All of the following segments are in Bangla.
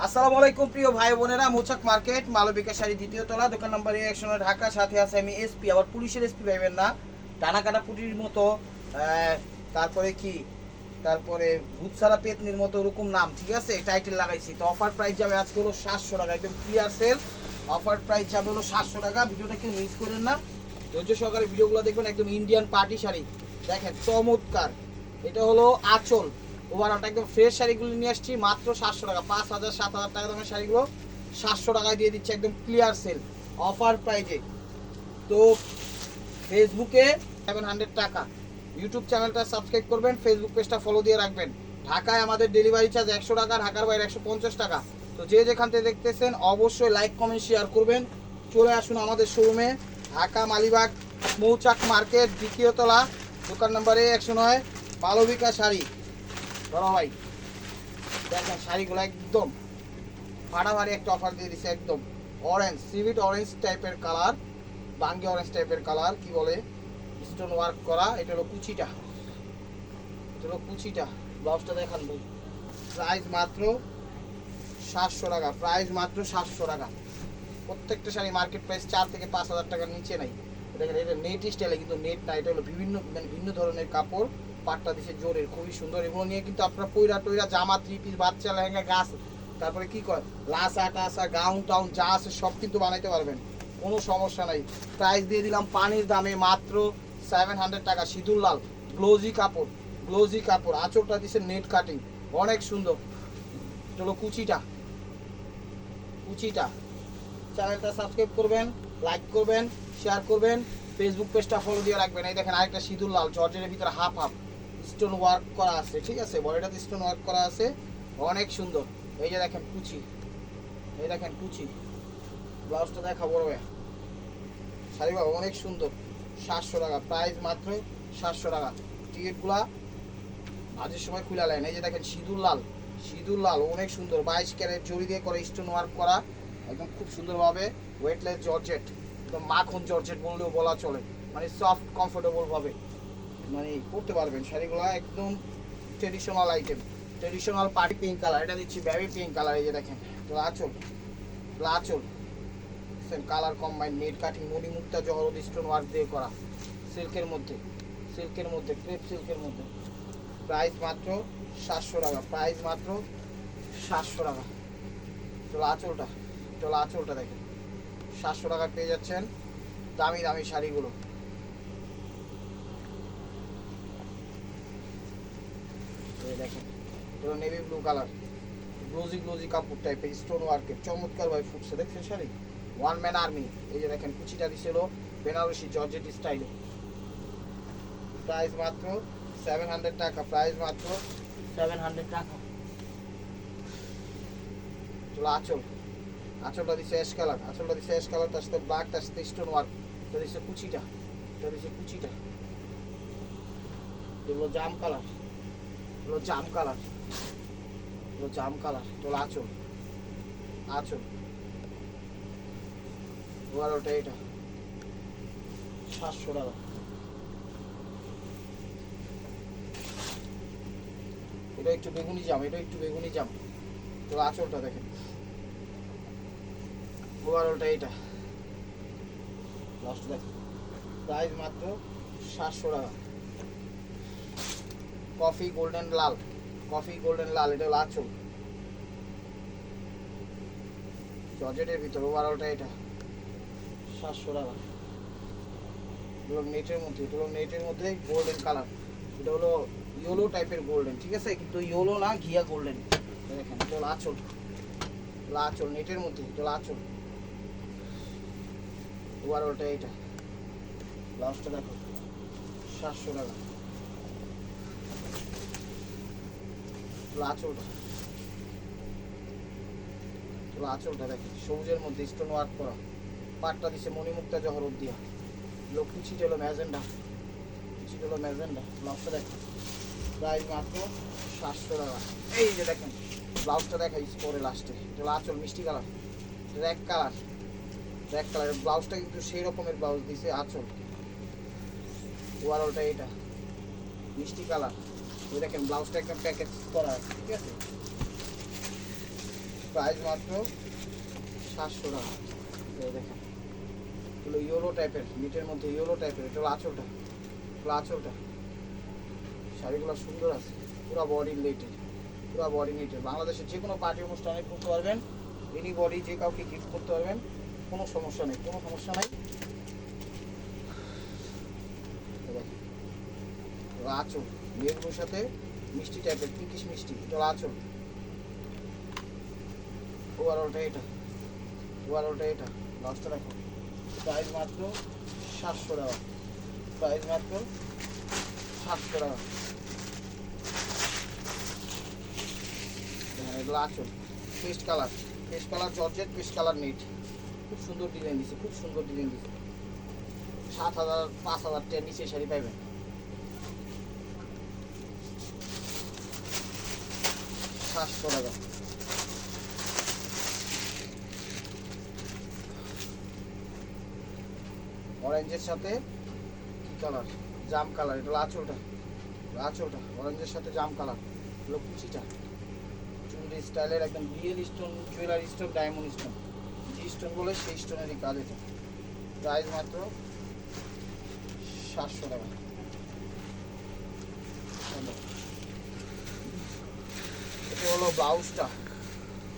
আসসালামু আলাইকুম প্রিয় ভাই বোনেরা, মৌচাক মার্কেট মালবিকা শাড়ি দ্বিতীয় তলা, দোকান নম্বর 1 ঢাকা। সাথে আছে আমি এসপি, আবার পুলিশের এসপি পাইবেন না, ডানা কাটা পুটির মতো, তারপরে কি, তারপরে ভূতসারা পেতনির মতো ওরকম নাম, ঠিক আছে, টাইটেল লাগাইছি। তো অফার প্রাইস যাবে আজকে হলো 700 টাকা, একদম ক্লিয়ার সেল। অফার প্রাইস যাবে হলো 700 টাকা। ভিডিওটা কেউ মিস করেন না, ধৈর্য সহকারে ভিডিওগুলো দেখবেন। একদম ইন্ডিয়ান পার্টি শাড়ি দেখেন, চমৎকার। এটা হলো আঁচল, ওভারঅলটা একদম ফ্রেশ শাড়িগুলো নিয়ে আসছি মাত্র 700 টাকা। 5000 7000 টাকা দামের শাড়িগুলো 700 টাকায় দিয়ে দিচ্ছে, একদম ক্লিয়ার সেল অফার প্রাইজে। তো ফেসবুকে 700 টাকা, ইউটিউব চ্যানেলটা সাবস্ক্রাইব করবেন, ফেসবুক পেজটা ফলো দিয়ে রাখবেন। ঢাকায় আমাদের ডেলিভারি চার্জ 100 টাকা, ঢাকার বাইরে 150 টাকা। তো যে যেখান থেকে দেখতেছেন অবশ্যই লাইক কমেন্ট শেয়ার করবেন। চলে আসুন আমাদের শোরুমে, ঢাকা মালিবাগ মৌচাক মার্কেট দ্বিতীয় তলা, দোকান নম্বরে 109, মালবিকা শাড়ি। বড় ভাই দেখেন শাড়িগুলো একদম ফাটাফাটি একটা অফার দিয়ে দিচ্ছে, একদম অরেঞ্জ, সিভিট অরেঞ্জ টাইপের কালার, বাঙ্গি অরেঞ্জ টাইপের কালার, কি বলে, স্টোন ওয়ার্ক করা। এটা হলো কুচিটা, এটা হলো কুচিটা। ব্লাউজটা দেখান ভাই। প্রাইস মাত্র 700 টাকা, প্রাইস মাত্র 700 টাকা। প্রত্যেকটা শাড়ি মার্কেট প্রাইস 4 থেকে 5000 টাকার নিচে নাই। দেখেন এটা নেট স্টাইলে, কিন্তু নেট না, এটা হলো বিভিন্ন ভিন্ন ধরনের কাপড়। পাটটা দিছে জোরের, খুবই সুন্দর। এগুলো নিয়ে কিন্তু আপনারা পয়রা টইরা, জামা, 3 পিস, বাচ্চা লেহেঙ্গা, গাছ, তারপরে কি কয়, লাসা টাসা, গাউন টাউন যা আছে সব কিন্তু বানাইতে পারবেন, কোনো সমস্যা নাই। প্রাইস দিয়ে দিলাম পানির দামে মাত্র 700 টাকা। সিঁদুর লাল গ্লোজি কাপড়, গ্লোজি কাপড়। আঁচলটা দিছে নেট কাটিং, অনেক সুন্দর। চলো কুচিটা, কুচিটা। চ্যানেলটা সাবস্ক্রাইব করবেন, লাইক করবেন, শেয়ার করবেন, ফেসবুক পেজটা ফলো দিয়ে রাখবেন। এই দেখেন আরেকটা সিঁদুর লাল, জর্জের ভিতরে হাফ হাফ স্টোন ওয়ার্ক করা আছে, ঠিক আছে, বডিটাতে স্টোন ওয়ার্ক করা আছে, অনেক সুন্দর। এই যে দেখেন কুচি, এই দেখেন কুচি। ব্লাউজটা দেখা বড় ভাই, শাড়ি বাবা অনেক সুন্দর। 700 টাকা, প্রাইস মাত্র 700 টাকা। টিকিটগুলা আজের সময় খুলে নেন। এই যে দেখেন সিঁদুর লাল, সিঁদুর লাল অনেক সুন্দর, 22 ক্যারেট জড়ি দিয়ে করে স্টোন ওয়ার্ক করা, একদম খুব সুন্দরভাবে। ওয়েটলেস জর্জেট, একদম মাখন জর্জেট বললেও বলা চলে, মানে সফট কমফোর্টেবল ভাবে মানে পরতে পারবেন শাড়িগুলো, একদম traditional item, traditional party pink colour. এটা দিচ্ছি বেবি পিঙ্ক কালার। এই যে দেখেন আঁচল, আঁচল কালার কম্বাইন, নেট কাটিং, মণিমুক্তা জহরত স্টোন ওয়ার্ক দিয়ে করা, সিল্কের মধ্যে, সিল্কের মধ্যে, ক্রেপ সিল্কের মধ্যে। প্রাইস মাত্র 700 টাকা, প্রাইস মাত্র 700 টাকা। চলো আঁচলটা, চলো আঁচলটা দেখেন, 700 টাকা পেয়ে যাচ্ছেন দামি দামি শাড়িগুলো। দেখেন এটা navy blue colour, glossy glossy কাপড় টাইপের, স্টোন ওয়ার্কের, চমৎকার ভাবে ফুটছে, দেখছেন শাড়ি, ওয়ান ম্যান আর্মি। এই যে দেখেন কুচিটা দিছিল বেনারসি জর্জেট স্টাইলে। প্রাইস মাত্র 700 টাকা, প্রাইস মাত্র 700 টাকা। চলো আঁচল, আঁচলটা দিচ্ছে অ্যাশ কালার, আঁচলটা দিচ্ছে অ্যাশ কালার, তার সাথে ব্ল্যাক, তার সাথে স্টোন ওয়ার্ক। এটা দিচ্ছে কুচিটা, এটা দিচ্ছে কুচিটা। এগুলো জাম কালার, এগুলো জাম কালার, এগুলো জাম কালার। চলো আঁচল, আঁচল ওটা, এটা 700 টাকা। এটা একটু বেগুনি জাম, এটা একটু বেগুনি জাম। তো আঁচলটা দেখেন, ওভারঅলটা এটা, লাস্ট দেখেন, প্রাইস মাত্র 700 টাকা। কফি গোল্ডেন লাল, কফি গোল্ডেন লাল, এটা হলো আঁচল জর্জেটের ভিতর, ওভারঅলটা এটা 700 টাকা। এগুলো নেটের মধ্যে, এটা হলো নেটের মধ্যে গোল্ডেন কালার, এটা হলো ইয়েলো টাইপের গোল্ডেন, ঠিক আছে, কিন্তু ইয়েলো না, ঘিয়া গোল্ডেন। দেখেন এটা হলো আঁচল, আঁচল নেটের মধ্যে, এটা হলো আঁচল, ওভারঅলটা এটা। ব্লাউজটা দেখো 700 টাকা। আঁচলটা, আঁচলটা দেখেন সবুজের মধ্যে স্টোন ওয়ার্ক করা, পাটটা দিচ্ছে মণিমুক্তা জহরত দিয়া। কুচিটা হলো ম্যাজেন্ডা, কুচিটা হলো ম্যাজেন্ডা। ব্লাউজটা দেখেন, প্রাইস মাত্র 700 টাকা। এই যে দেখেন ব্লাউজটা দেখাই পরে লাস্টে, এটা হলো আঁচল মিষ্টি colour, red colour, red colour. ব্লাউজটা কিন্তু সেই রকমের ব্লাউজ দিছে, আঁচল ওভারঅলটা এটা মিষ্টি কালার। ওই দেখেন ব্লাউজটা একদম প্যাকেজ করা আছে, ঠিক আছে। প্রাইস মাত্র 700 টাকা। এই দেখেন এগুলো ইয়েলো টাইপের, নিটের মধ্যে ইয়েলো টাইপের। এটা হলো আঁচলটা, এগুলো আঁচলটা। শাড়িগুলো সুন্দর আছে, পুরো বডি রিলেটেড, পুরো বডি নিটেড। বাংলাদেশের যে কোনো পার্টি অনুষ্ঠানে করতে পারবেন, এনি বডি যে কাউকে গিফট করতে পারবেন, কোনো সমস্যা নেই, কোনো সমস্যা নাই। আঁচল মেরুনের সাথে মিষ্টি টাইপের, পিঙ্কিশ মিষ্টি, এটা আঁচল। ওভারঅলটা এটা, ওভারঅলটা এটা। লাস্টটা দেখো, প্রাইস মাত্র 700 টাকা, প্রাইস মাত্র 700 টাকা। এগুলো আঁচল, paste colour, paste colour georgette, paste colour net. খুব সুন্দর ডিজাইন দিচ্ছে, খুব সুন্দর ডিজাইন দিচ্ছে। 7,000 5,000 টাকার নিচে শাড়ি পাইবেন। সাতশো টাকা। অরেঞ্জের সাথে কি কালার, জাম কালার। এটা আঁচলটা, আঁচলটা অরেঞ্জের সাথে জাম কালার। এগুলো কুচিটা চুনরি স্টাইলের একদম real stone, jewellery stone, diamond stone, যে স্টোন বলে সেই স্টোনেরই কাজ এটা। প্রাইস মাত্র 700 টাকা। এটা হলো ব্লাউজটা,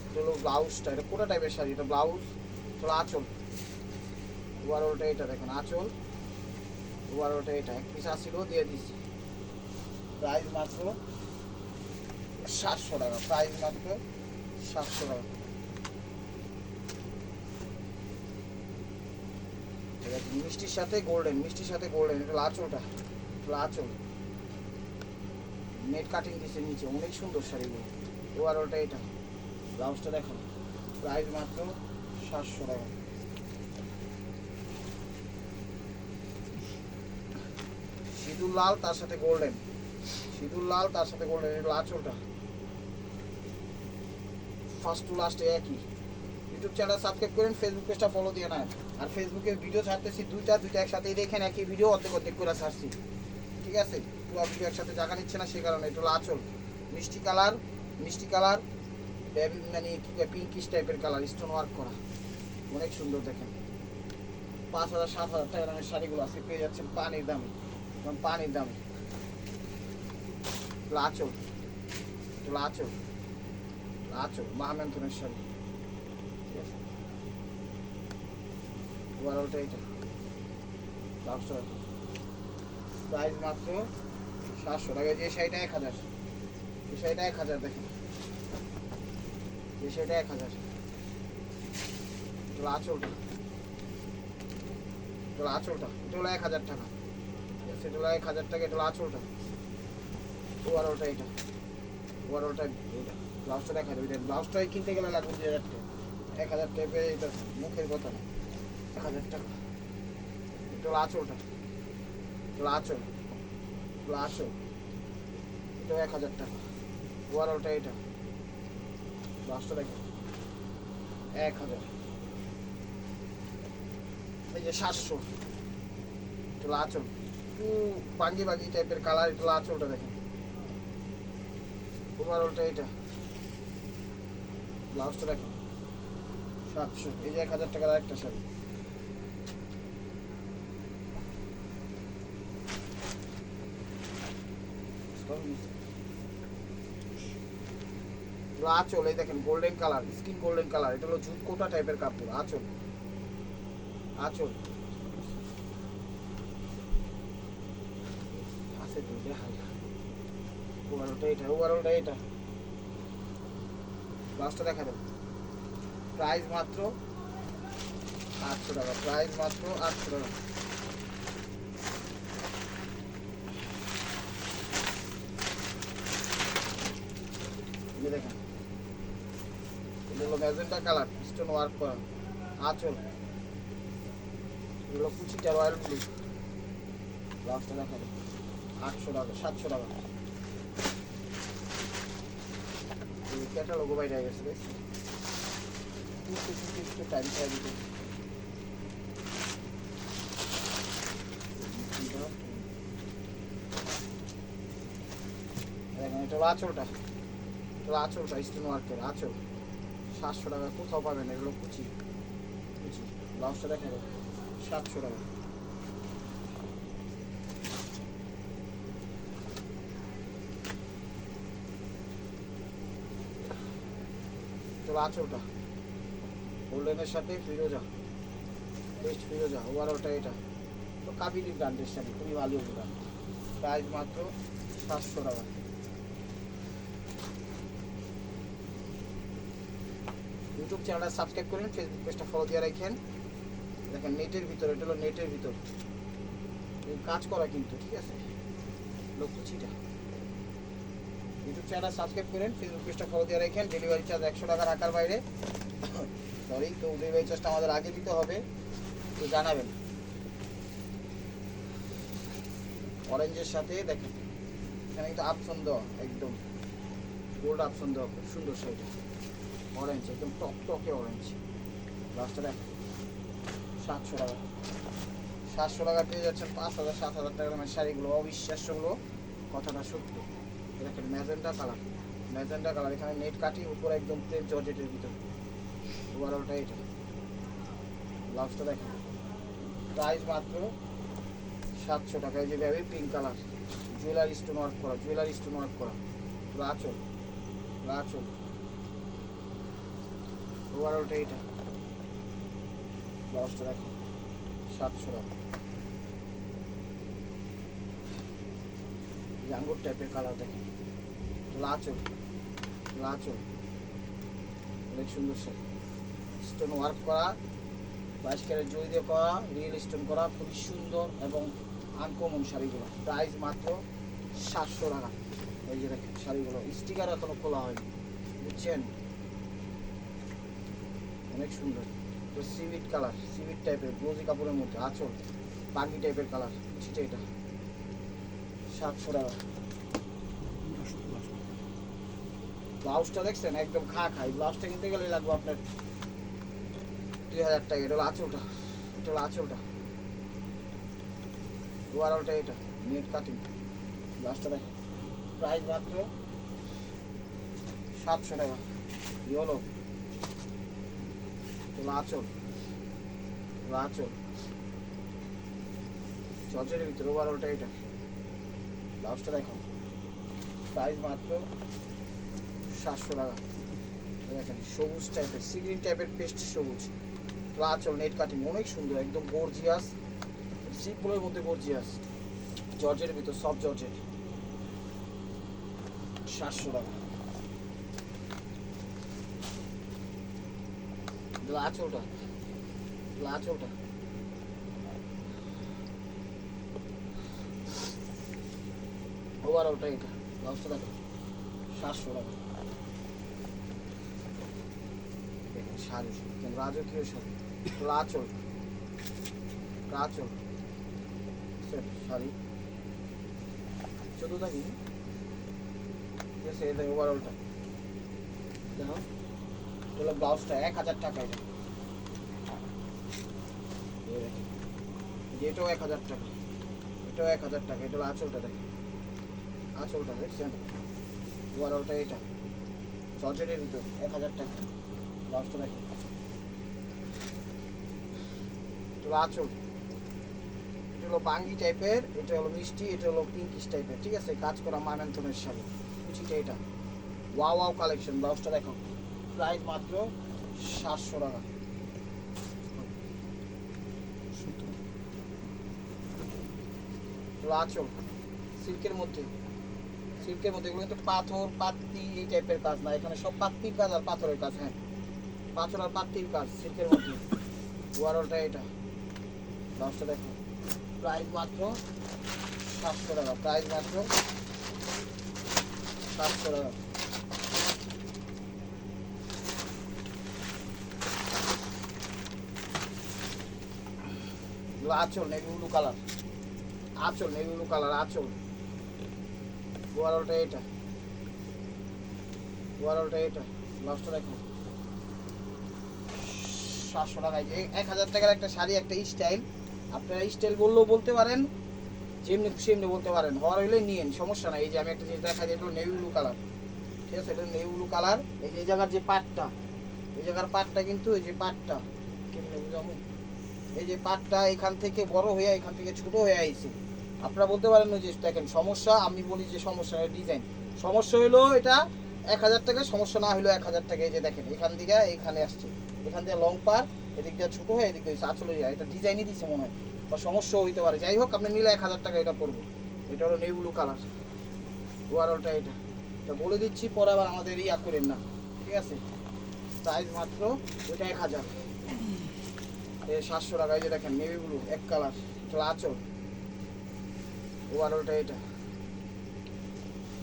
এটা হলো ব্লাউজটা। এটা কোটা টাইপের শাড়ি, এটা ব্লাউজ, এটা আঁচল। ওভারঅলটা এটা দেখুন, আঁচল, ওভারঅলটা এটা। এক পিস আসছিল, দিয়ে দিচ্ছি। প্রাইস মাত্র 700 টাকা, প্রাইস মাত্র 700 টাকা। মিষ্টির সাথে গোল্ডেন, মিষ্টির সাথে গোল্ডেন। এটা আঁচলটা, এটা আঁচল। নেট কাটিং দিচ্ছে নিচে, অনেক সুন্দর শাড়িগুলো। ওভারঅলটা এটা, ব্লাউজটা দেখো। প্রাইস মাত্র 700 টাকা। সিঁদুর লাল তার সাথে গোল্ডেন, সিঁদুর লাল তার সাথে গোল্ডেন। এটা আঁচলটা। ফার্স্ট টু লাস্টে একই। ইউটিউব চ্যানেল সাবস্ক্রাইব করেন, ফেসবুক পেজটা ফলো দিয়ে নেন। আর ফেসবুকে ভিডিও ছাড়তেছি দুইটা একসাথে দেখেন, একই ভিডিও অর্ধেক করে ছাড়ছি, ঠিক আছে? পুরো ভিডিও একসাথে জায়গা নিচ্ছে না, সেই কারণে। এটা হলো আঁচল, মিষ্টি কালার, মিষ্টি কালার, মানে কি পিঙ্কিশ টাইপের কালার, স্টোন ওয়ার্ক করা, অনেক সুন্দর। দেখেন 5,000 7,000 টাকা দামের শাড়িগুলো আজকে পেয়ে যাচ্ছেন পানির দামে, পানির দামে। আঁচল, আঁচল, আঁচল মাহমেন্থনের শাড়ি, ঠিক আছে? ওভারঅলটা এটা, ব্লাউজটা। প্রাইস মাত্র 700 টাকা। যে শাড়িটা 1000, এই শাড়িটা 1000 দেখেন, এই শাড়িটা 1000। এটা আঁচলটা, এটা আঁচলটা। এটা হলো 1000 টাকা, সেটা হলো 1000 টাকা। এটা হলো আঁচলটা, ওভারঅলটা এটা, ওভারঅলটা এটা। ব্লাউজটা দেখা যাবে, ব্লাউজটাই কিনতে গেলে লাগবে 2000 টাকা। 1000 টাইপের, এটা মুখের কথা না, 1000 টাকা। এটা হলো আঁচলটা, এটা আঁচল, এটা আঁচল। এটাও 1000 টাকা। ওভারঅলটা এটা, ব্লাউজটা দেখো 1000। এই যে 700। এটা হলো আঁচল, একটু বাঙ্গি বাঙ্গি টাইপের কালার। এটা হলো আঁচলটা দেখেন, ওভারঅলটা এটা, ব্লাউজটা দেখো 700। এই যে 1000 টাকার একটা শাড়ি। আঁচল, এই দেখেন golden colour, skin golden colour. এটা হলো জুট কোটা টাইপের কাপড়, আঁচল, আঁচল আছে তো দেখাই। ওভারঅলটা এটা, ওভারঅলটা এটা, ব্লাউজটা দেখা যাবে। প্রাইস মাত্র 800 টাকা, প্রাইস মাত্র 800 টাকা। দেখেন এটা হলো ম্যাজেন্টা কালার, স্টোন ওয়ার্ক করা, আঁচল। এগুলো কুচিটা রয়্যাল ব্লু। ব্লাউজটা দেখা যাবে 800 টাকা, 700 টাকা। ক্যাটালগও বাইরে গেছে, দেখছি একটু টাইম চাই দিতে। এটা হলো আঁচলটা, এটা আঁচলটা স্টোন ওয়ার্কের আঁচল, 700 টাকা, কোথাও পাবেন এগুলো কুচি কুচি। ব্লাউজটা দেখেন 700 টাকা। চলো আঁচলটা গোল্ডেনের সাথে ফিরোজা, বেস্ট ফিরোজা ওভারঅলটা এটা তো কাবিলি ব্র্যান্ডের সাথে খুবই ভালো ব্র্যান্ড। প্রাইস মাত্র 700 টাকা। ইউটিউব চ্যানেলটা সাবস্ক্রাইব করেন, ফেসবুক পেজটা ফলো দিয়ে রাখেন। দেখেন নেটের ভিতর, এটা হলো নেটের ভিতর কাজ করা কিন্তু, ঠিক আছে লক্ষ্যচিটা। ইউটিউব চ্যানেল সাবস্ক্রাইব করেন, ফেসবুক পেজটা ফলো দিয়ে রাখেন। ডেলিভারি চার্জ 100 টাকা ঢাকার বাইরে। সরি, তো ডেলিভারি চার্জটা আমাদের আগে দিতে হবে, তো জানাবেন। অরেঞ্জের সাথে দেখেন এখানে কিন্তু আপসন দেওয়া, একদম গোল্ড আপসন দেওয়া, খুব সুন্দর শাড়িটা। অরেঞ্জ একদম টকটকে অরেঞ্জ। লাস্টটা দেখ 700 টাকা। 700 টাকা পেয়ে যাচ্ছেন 5000 7000 টাকা দামের শাড়িগুলো, অবিশ্বাস্যগুলো, কথাটা সত্য। দেখেন ম্যাজেন্ডা কালার, ম্যাজেন্ডা কালার, এখানে নেট কাটি, উপরে একদম প্লেন জর্জেটের ভিতর। ওভারঅলটা এটা। ব্লাউজটা দেখেন প্রাইস মাত্র 700 টাকা। এই যে baby pink colour, jewellery stone work করা, জুয়েলারি স্টোন ওয়ার্ক করা। আঁচল, আঁচল ওভারঅলটা এটা। ব্লাউজটা দেখেন 700 টাকা। আঙ্গুর টাইপের কালার দেখেন, লাচল, লাচল অনেক সুন্দর শাড়ি, স্টোন ওয়ার্ক করা, 22 ক্যারেট জড়ি দিয়ে করা, রিয়েল স্টোন করা, খুবই সুন্দর এবং আনকমন শাড়িগুলো। প্রাইস মাত্র 700 টাকা। এই যে দেখেন শাড়িগুলো, স্টিকার এখনো খোলা হয়নি, বুঝছেন, অনেক সুন্দর। তো সিভিট কালার, সিভিট টাইপের গ্লোজি কাপড়ের মধ্যে, আঁচল বাগি টাইপের কালার, সেটা এটা 700 টাকা। ব্লাউজটা দেখছেন একদম খা খাই, ব্লাউজটা কিনতে গেলে লাগবে আপনার 2000 টাকা। এটা হলো আঁচলটা, এটা হলো আঁচলটা, ওভারঅলটা এটা নেট কাটিং। ব্লাউজটা দেখ প্রাইস মাত্র 700 টাকা। ইয়েলো, আঁচল, আঁচল জর্জের ভিতরে, ওভারঅলটা এটা। ব্লাউজটা দেখো প্রাইস মাত্র 700 টাকা। দেখেন সবুজ টাইপের, সি গ্রিন টাইপের পেস্ট সবুজ, আঁচল নেট কাটিং, অনেক সুন্দর, একদম গর্জিয়াস, সিম্পলের মধ্যে গর্জিয়াস, জর্জের ভিতর, সব জর্জের। 700 টাকা। আঁচলটা, আঁচলটা ওভারঅলটা এটা। ব্লাউজটা দেখো 700 টাকা। দেখেন শাড়ি, রাজকীয় শাড়ি, আঁচল, আঁচল শাড়ি 14 টাকা। ঠিক আছে, এটা ওভারঅলটা দেখো, এটা ব্লাউজটা 1000 টাকা। এটা এটাও 1000 টাকা, এটাও 1000 টাকা। এটা আঁচলটা দেখেন, আঁচলটা দেখছেন, ওভারঅলটা এটা জর্জেটের ভিতর 1000 টাকা। ব্লাউজটা দেখেন, এটা আঁচল, এটা হলো বাঙ্গি টাইপের, এটা হলো মিষ্টি, এটা হলো পিঙ্কিশ টাইপের, ঠিক আছে, কাজ করা মানান্তনের শাড়ি, কুচিটা এটা। Wow wow collection. ব্লাউজটা দেখো প্রাইস মাত্র 700 টাকা। আঁচল সিল্কের মধ্যে, সিল্কের মধ্যে, এগুলো কিন্তু পাথর পাত্তি এই টাইপের কাজ না, এখানে সব পাত্তির কাজ আর পাথরের কাজ। হ্যাঁ, পাথর আর পাত্তির কাজ সিল্কের মধ্যে। ওভারঅলটা এটা। ব্লাউজটা দেখো প্রাইস মাত্র 700 টাকা। প্রাইস মাত্র 700 টাকা। আঁচল নেভি ব্লু কালার, আঁচল নেভি ব্লু কালার, আঁচল ওভারঅলটা এটা, ওভারঅলটা এটা। ব্লাউজটা দেখো 700 টাকায়। 1000 টাকার একটা শাড়ি, একটা স্টাইল, আপনারা স্টাইল বললেও বলতে পারেন, যেমনি খুশি এমনি বলতে পারেন, হওয়ার হইলে নিয়েন, সমস্যা নাই। এই যে আমি একটা জিনিস দেখা যায়, এটা নেভি ব্লু কালার, ঠিক আছে, এটা নেভি ব্লু কালার। এই যে জায়গার যে পাটটা, এই জায়গার পাটটা কিন্তু এই যে পাটটা কেমনে বুঝাবো, এই যে পাটটা এখান থেকে বড় হয়ে এখান থেকে ছোট হয়ে আইছে। আপনারা বলতে পারেন যে দেখেন সমস্যা, আমি বলি যে সমস্যা ডিজাইন। সমস্যা হইলো এটা 1000 টাকা, সমস্যা না হইলো 1000 টাকা। এই যে দেখেন এখান থেকে এখানে আসছে, এখান থেকে লং পার, এদিক দিয়ে ছোট হয়ে এদিক দিয়ে আসলে এটা ডিজাইনই দিছে মনে হয়, বা সমস্যা হইতে পারে। যাই হোক আপনি নিলে 1000 টাকা এটা পড়বে। এটা হলো নেভি ব্লু কালার, ওভারঅলটা এটা বলে দিচ্ছি, পরে আবার আমাদের ইয়া করেন না, ঠিক আছে? প্রাইস মাত্র ওইটা 1000, 700 টাকা। এই যে দেখেন নেভি ব্লু এক কালার, এটা আঁচল, ওভারঅলটা এটা।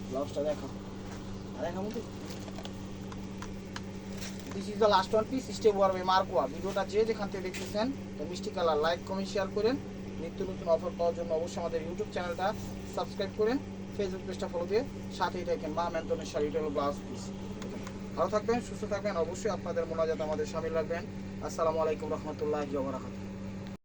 ব্লাউজটা দেখো, আর দেখাবো তো। This is the last one piece, step ওয়ারবে মার্কোয়া। ভিডিওটা যে যেখান থেকে দেখতেছেন তো মিষ্টি কালার, লাইক কমেন্ট শেয়ার করেন। নিত্য নতুন অফার পাওয়ার জন্য অবশ্যই আমাদের ইউটিউব চ্যানেলটা সাবস্ক্রাইব করেন, ফেসবুক পেজটা ফলো দিয়ে সাথেই থাকেন। মা ম্যান্তনের শাড়ি, এটা হলো ব্লাউজ পিস। ভালো থাকবেন, সুস্থ থাকবেন, অবশ্যই আপনাদের মোনাজাত আমাদের সামিল রাখবেন। আসসালামু আলাইকুম রহমতুল্লাহি ওয়া বারাকাতুহু।